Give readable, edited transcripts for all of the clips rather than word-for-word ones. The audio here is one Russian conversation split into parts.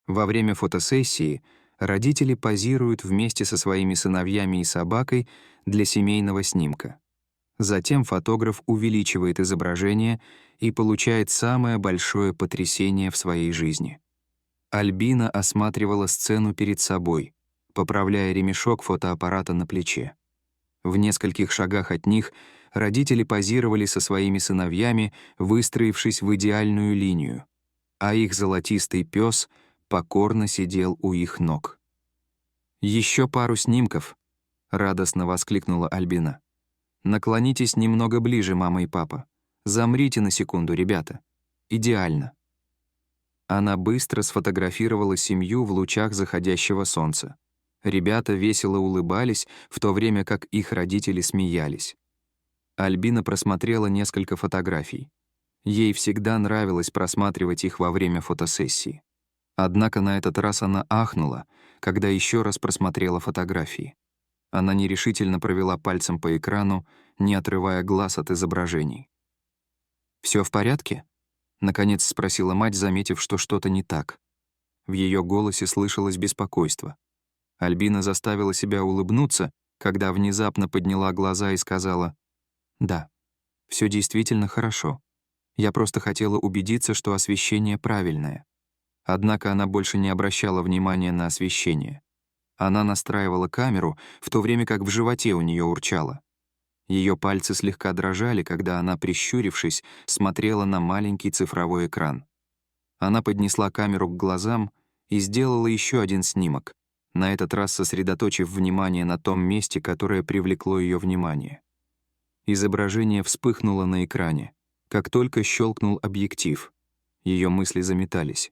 Во время фотосессии родители позируют вместе со своими сыновьями и собакой для семейного снимка. Затем фотограф увеличивает изображение и получает самое большое потрясение в своей жизни. Альбина осматривала сцену перед собой, поправляя ремешок фотоаппарата на плече. В нескольких шагах от них родители позировали со своими сыновьями, выстроившись в идеальную линию, а их золотистый пес покорно сидел у их ног. «Еще пару снимков!» — радостно воскликнула Альбина. «Наклонитесь немного ближе, мама и папа. Замрите на секунду, ребята. Идеально». Она быстро сфотографировала семью в лучах заходящего солнца. Ребята весело улыбались, в то время как их родители смеялись. Альбина просмотрела несколько фотографий. Ей всегда нравилось просматривать их во время фотосессии. Однако на этот раз она ахнула, когда еще раз просмотрела фотографии. Она нерешительно провела пальцем по экрану, не отрывая глаз от изображений. «Всё в порядке?» — наконец спросила мать, заметив, что что-то не так. В ее голосе слышалось беспокойство. Альбина заставила себя улыбнуться, когда внезапно подняла глаза и сказала: «Да, всё действительно хорошо. Я просто хотела убедиться, что освещение правильное». Однако она больше не обращала внимания на освещение. Она настраивала камеру, в то время как в животе у нее урчало. Ее пальцы слегка дрожали, когда она, прищурившись, смотрела на маленький цифровой экран. Она поднесла камеру к глазам и сделала еще один снимок, на этот раз сосредоточив внимание на том месте, которое привлекло ее внимание. Изображение вспыхнуло на экране, как только щелкнул объектив. Ее мысли заметались.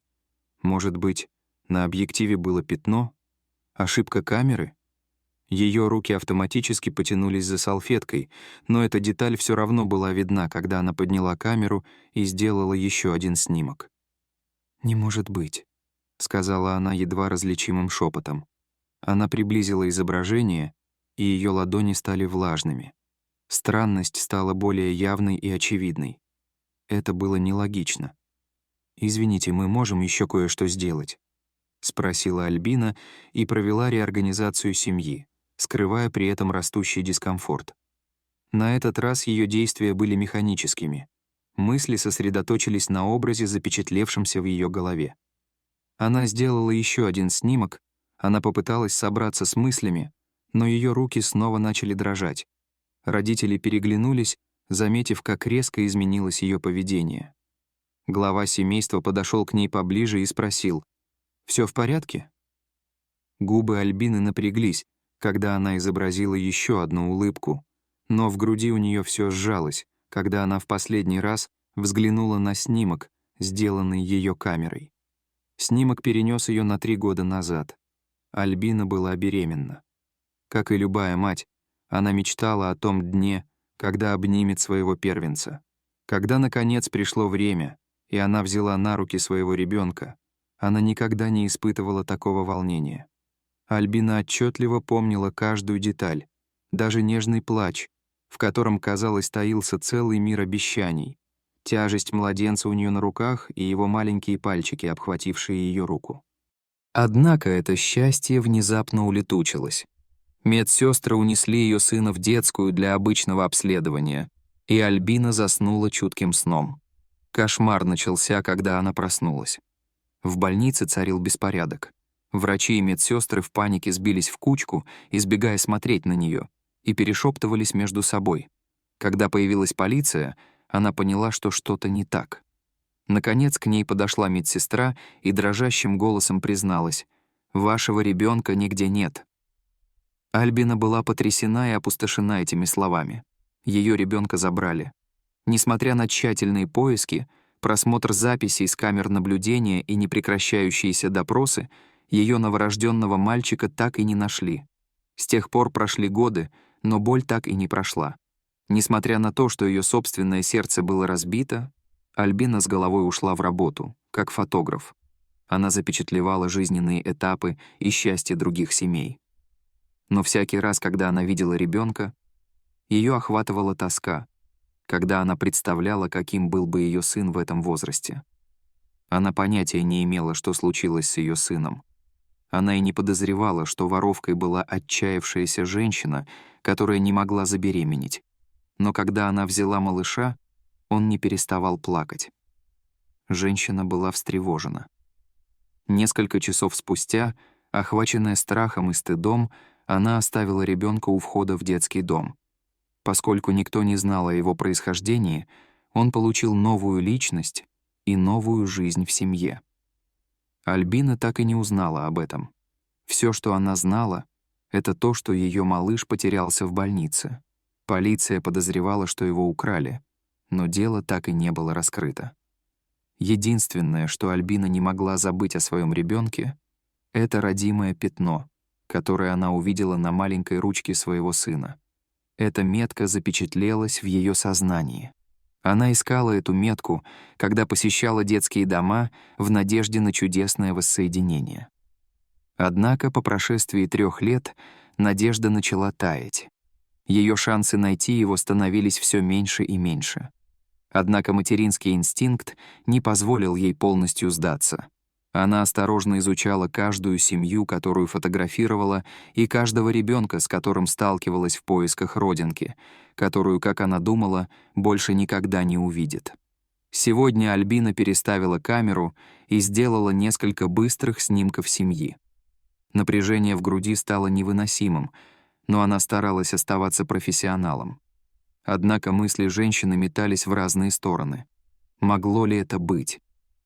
Может быть, на объективе было пятно? Ошибка камеры? Ее руки автоматически потянулись за салфеткой, но эта деталь все равно была видна, когда она подняла камеру и сделала еще один снимок. «Не может быть», — сказала она едва различимым шепотом. Она приблизила изображение, и ее ладони стали влажными. Странность стала более явной и очевидной. Это было нелогично. «Извините, мы можем еще кое-что сделать?» — спросила Альбина и провела реорганизацию семьи, скрывая при этом растущий дискомфорт. На этот раз ее действия были механическими. Мысли сосредоточились на образе, запечатлевшемся в ее голове. Она сделала еще один снимок, она попыталась собраться с мыслями, но ее руки снова начали дрожать. Родители переглянулись, заметив, как резко изменилось ее поведение. Глава семейства подошел к ней поближе и спросил: «Всё в порядке?» Губы Альбины напряглись, когда она изобразила еще одну улыбку, но в груди у нее все сжалось, когда она в последний раз взглянула на снимок, сделанный ее камерой. Снимок перенес ее на 3 года назад. Альбина была беременна. Как и любая мать, она мечтала о том дне, когда обнимет своего первенца. Когда, наконец, пришло время, и она взяла на руки своего ребенка, она никогда не испытывала такого волнения. Альбина отчетливо помнила каждую деталь, даже нежный плач, в котором, казалось, таился целый мир обещаний, тяжесть младенца у нее на руках и его маленькие пальчики, обхватившие ее руку. Однако это счастье внезапно улетучилось. Медсестры унесли ее сына в детскую для обычного обследования, и Альбина заснула чутким сном. Кошмар начался, когда она проснулась. В больнице царил беспорядок. Врачи и медсестры в панике сбились в кучку, избегая смотреть на нее, и перешептывались между собой. Когда появилась полиция, она поняла, что что-то не так. Наконец к ней подошла медсестра и дрожащим голосом призналась: «Вашего ребенка нигде нет». Альбина была потрясена и опустошена этими словами. Ее ребенка забрали. Несмотря на тщательные поиски, просмотр записей с камер наблюдения и непрекращающиеся допросы, ее новорожденного мальчика так и не нашли. С тех пор прошли годы, но боль так и не прошла. Несмотря на то, что ее собственное сердце было разбито, Альбина с головой ушла в работу, как фотограф. Она запечатлевала жизненные этапы и счастье других семей. Но всякий раз, когда она видела ребенка, ее охватывала тоска, когда она представляла, каким был бы ее сын в этом возрасте. Она понятия не имела, что случилось с ее сыном. Она и не подозревала, что воровкой была отчаявшаяся женщина, которая не могла забеременеть. Но когда она взяла малыша, он не переставал плакать. Женщина была встревожена. Несколько часов спустя, охваченная страхом и стыдом, она оставила ребенка у входа в детский дом. Поскольку никто не знал о его происхождении, он получил новую личность и новую жизнь в семье. Альбина так и не узнала об этом. Все, что она знала, это то, что ее малыш потерялся в больнице. Полиция подозревала, что его украли, но дело так и не было раскрыто. Единственное, что Альбина не могла забыть о своем ребенке, это родимое пятно, которое она увидела на маленькой ручке своего сына. Эта метка запечатлелась в ее сознании. Она искала эту метку, когда посещала детские дома в надежде на чудесное воссоединение. Однако по прошествии 3 лет надежда начала таять. Ее шансы найти его становились все меньше и меньше. Однако материнский инстинкт не позволил ей полностью сдаться. Она осторожно изучала каждую семью, которую фотографировала, и каждого ребенка, с которым сталкивалась в поисках родинки, которую, как она думала, больше никогда не увидит. Сегодня Альбина переставила камеру и сделала несколько быстрых снимков семьи. Напряжение в груди стало невыносимым, но она старалась оставаться профессионалом. Однако мысли женщины метались в разные стороны. Могло ли это быть?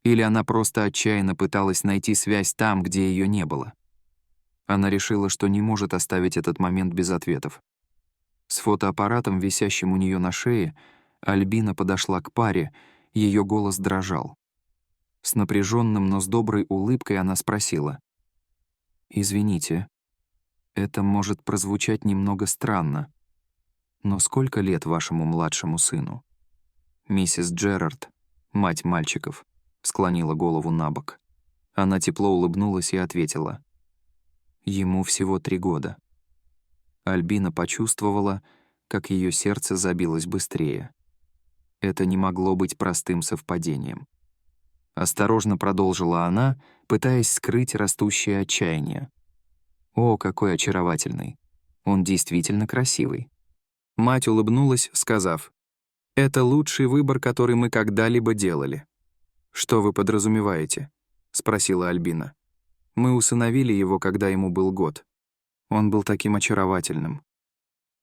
Или она просто отчаянно пыталась найти связь там, где ее не было? Она решила, что не может оставить этот момент без ответов. С фотоаппаратом, висящим у нее на шее, Альбина подошла к паре, ее голос дрожал. С напряженным, но с доброй улыбкой она спросила: «Извините, это может прозвучать немного странно, но сколько лет вашему младшему сыну?» Миссис Джерард, мать мальчиков, склонила голову набок. Она тепло улыбнулась и ответила: «Ему всего 3 года». Альбина почувствовала, как ее сердце забилось быстрее. Это не могло быть простым совпадением. Осторожно продолжила она, пытаясь скрыть растущее отчаяние. «О, какой очаровательный! Он действительно красивый». Мать улыбнулась, сказав: «Это лучший выбор, который мы когда-либо делали». «Что вы подразумеваете?» — спросила Альбина. «Мы усыновили его, когда ему был год. Он был таким очаровательным.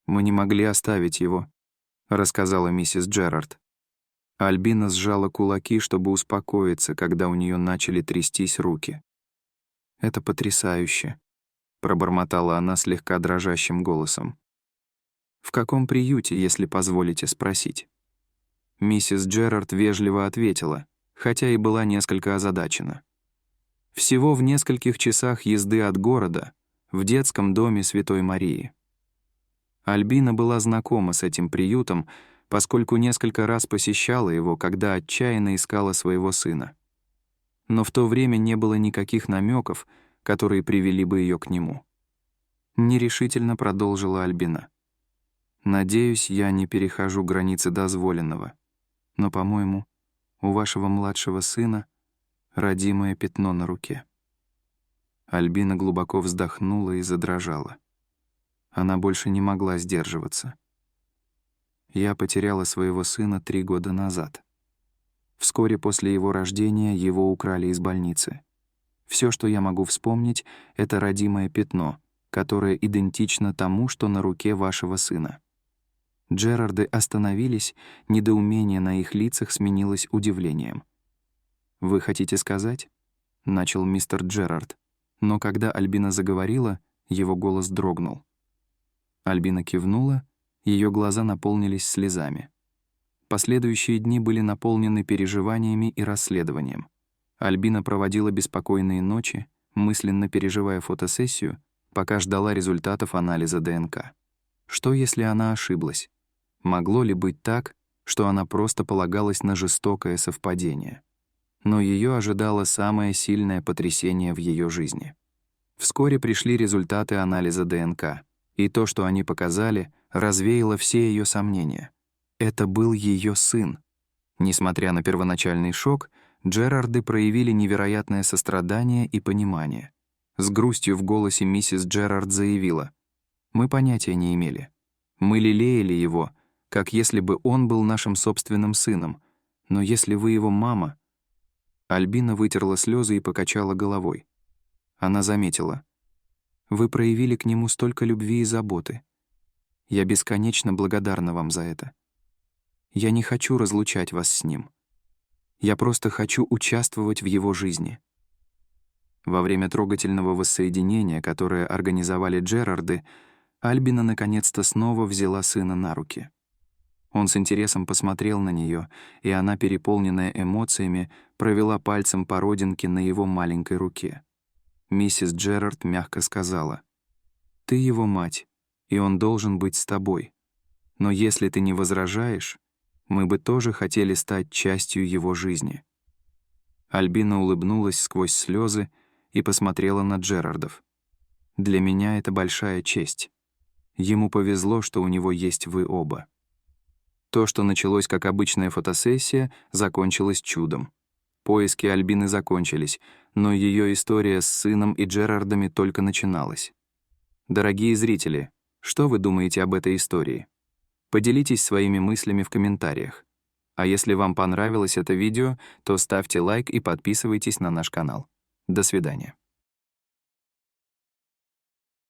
Мы не могли оставить его», — рассказала миссис Джерард. Альбина сжала кулаки, чтобы успокоиться, когда у нее начали трястись руки. «Это потрясающе», — пробормотала она слегка дрожащим голосом. «В каком приюте, если позволите спросить?» Миссис Джерард вежливо ответила, хотя и была несколько озадачена. «Всего в нескольких часах езды от города, в детском доме Святой Марии». Альбина была знакома с этим приютом, поскольку несколько раз посещала его, когда отчаянно искала своего сына. Но в то время не было никаких намеков, которые привели бы ее к нему. Нерешительно продолжила Альбина. «Надеюсь, я не перехожу границы дозволенного, но, по-моему, у вашего младшего сына родимое пятно на руке». Альбина глубоко вздохнула и задрожала. Она больше не могла сдерживаться. «Я потеряла своего сына 3 года назад. Вскоре после его рождения его украли из больницы. Все, что я могу вспомнить, это родимое пятно, которое идентично тому, что на руке вашего сына». Джерарды остановились, недоумение на их лицах сменилось удивлением. «Вы хотите сказать?» — начал мистер Джерард, но когда Альбина заговорила, его голос дрогнул. Альбина кивнула, ее глаза наполнились слезами. Последующие дни были наполнены переживаниями и расследованием. Альбина проводила беспокойные ночи, мысленно переживая фотосессию, пока ждала результатов анализа ДНК. Что, если она ошиблась? Могло ли быть так, что она просто полагалась на жестокое совпадение? Но ее ожидало самое сильное потрясение в ее жизни. Вскоре пришли результаты анализа ДНК, и то, что они показали, развеяло все ее сомнения. Это был ее сын. Несмотря на первоначальный шок, Джерарды проявили невероятное сострадание и понимание. С грустью в голосе миссис Джерард заявила: «Мы понятия не имели. Мы лелеяли его, как если бы он был нашим собственным сыном. Но если вы его мама...» Альбина вытерла слезы и покачала головой. Она заметила: «Вы проявили к нему столько любви и заботы. Я бесконечно благодарна вам за это. Я не хочу разлучать вас с ним. Я просто хочу участвовать в его жизни». Во время трогательного воссоединения, которое организовали Джерарды, Альбина наконец-то снова взяла сына на руки. Он с интересом посмотрел на нее, и она, переполненная эмоциями, провела пальцем по родинке на его маленькой руке. Миссис Джерард мягко сказала: «Ты его мать, и он должен быть с тобой. Но если ты не возражаешь, мы бы тоже хотели стать частью его жизни». Альбина улыбнулась сквозь слезы и посмотрела на Джерардов. «Для меня это большая честь. Ему повезло, что у него есть вы оба». То, что началось как обычная фотосессия, закончилось чудом. Поиски Альбины закончились, но ее история с сыном и Джерардами только начиналась. Дорогие зрители, что вы думаете об этой истории? Поделитесь своими мыслями в комментариях. А если вам понравилось это видео, то ставьте лайк и подписывайтесь на наш канал. До свидания.